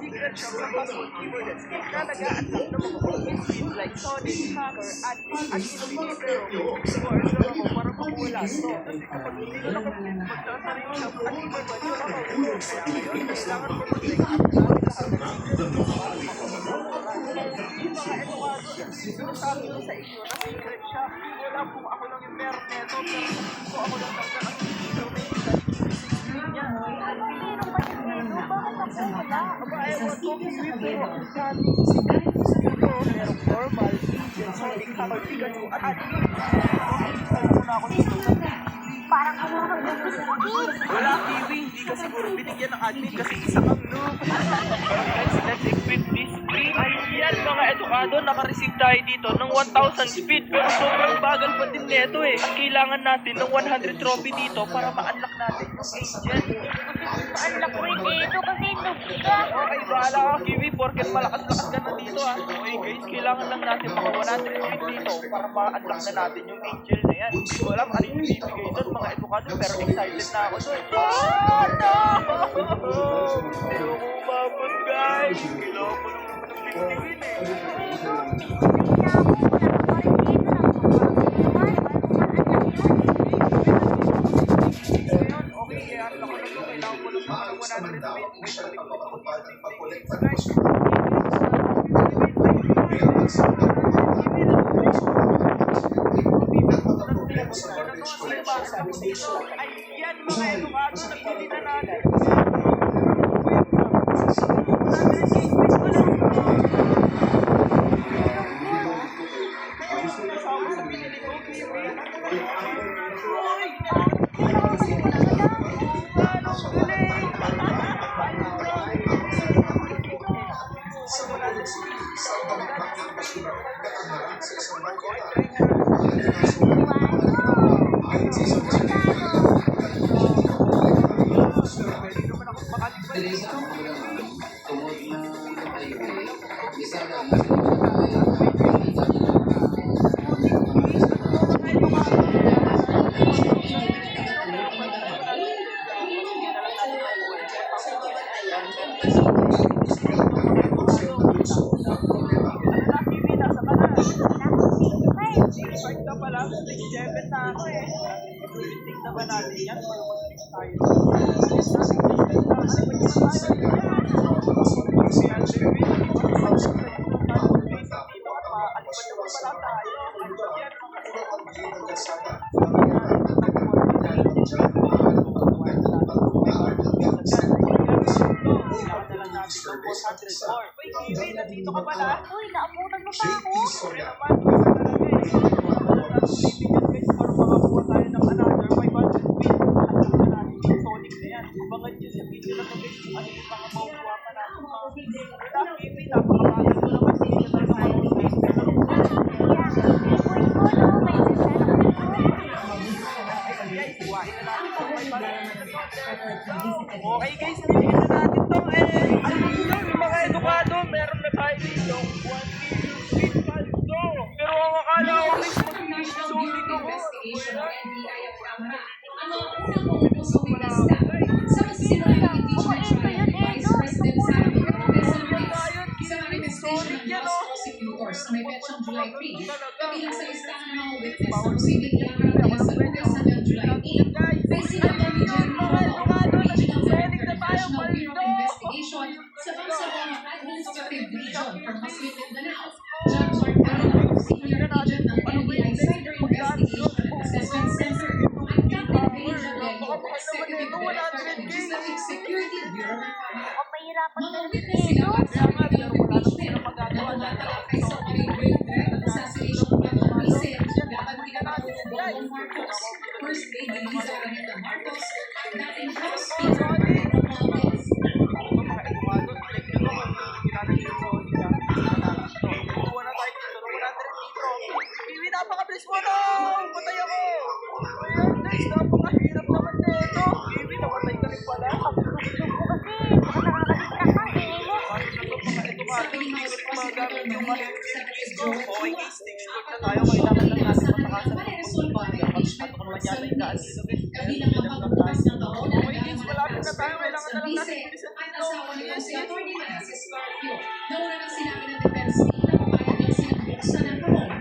secret shop ng password keyboard at stick na nag-a-unlock ng mga broken skins like Sonic, Hacker, at Infiniter scores lang ako para makuha ito. Kasi kapag hindi ko magtaas na rin yung shop at keyboard ba, yun ako. Kaya ngayon, kailangan ko mag-check up na lahat ng secret shop. Sinasabi ko sa inyo na secret shop. Wala po ako lang yung meron neto, pero ko ako lang nagkakas dito may niya. Aba, ewan ko, pero ang daming secret dito. Merong normal, agent, Sonic, Hacker, Pikachu, at muna ako dito sa parang ano wala, Kiwi. Hindi ka siguro binigyan ng admin kasi isa kang noob. Guys, let's equip this screen. Ayan mga edukado, naka-receive tayo dito ng 1,000 speed. Pero sobrang bagal pa din neto eh. Kailangan natin ng 100 trophy dito para ma-unlock natin yung agent. ma-unlock mo yung dito kasi noob ka. Okay, bahala ka, Kiwi. Porket malakas-lakas ka na dito ha. Okay guys, kailangan lang natin mga 100 speed dito para ma-unlock na natin yung angel na yan. Hindi ko alam ano yung bibigay doon mga edukado, pero excited na ako doon. Oh no! Hindi ako umabot guys. Kailangan ko naman ng 50 win eh. Okay, kaya ang laki nito. Kailangan ko lang ng 100 win. Wait, balik ko ako dito. Guys, ayan mga edukado, nagbili na natin. Kasama sa pinili ko, Kiwi. Tignan natin yan para mag-fix tayo. Uy, nandito ka pala? Uy, naabutan mo pa ako. Tayo ng another 500 win. At natin yung Sonic na yan. Abangan nyo sa video na ito guys kung ano yung mga makuha pa natin mga wala, Kiwi, napakamagal ko naman. Hindi na tayo makakulit. Guys, buhain na natin ito. Okay guys, bigyan na natin ito. Ayun yun, mga edukado, meron na tayo dito. 1 million paldo. Pero ang akala ko guys, mag-finish yung Sonic ako. Ang unang pumupuso ng staff sa magsisimula ng impeachment trial ni Vice President Sara Duterte sa manifestation ng House prosecutors na may petsang July 3, kabilang sa listahan ng mga witness na posibleng iharap sa Lunes hanggang July 8, ay sina Attorney General Regional National Bureau of Investigation sa Bangsamoro Administrative Region from Masbate, Mindanao, Judge Arcano, Senior Agent ng NBI Cyber Investigation and Assessment Center, at Captain Ray Javello, Executive Director ng Legislative Security Bureau ng Kamara. Mga witness sila at sa committee of impeachment na pumatay sa grade threat at assassination plan ng Vice laban kinatapos ng Bongbong Marcos, First Lady Liza Araneta Marcos, at dating House Speaker Martin Romualdez. Kiwi, napakabilis mo na! Patay ako! Ayan guys, napakahirap naman nito. Kiwi, namatay ka rin pala. Okay guys, next step na tayo. Kailangan lang natin matakasan ng pagpunta. Ano ko naman yata yung daan dito guys. Kabilang ang pagbukas ng taon Okay guys, malapit na tayo. Kailangan na lang natin bilisan dito. at asawa nito si Atty.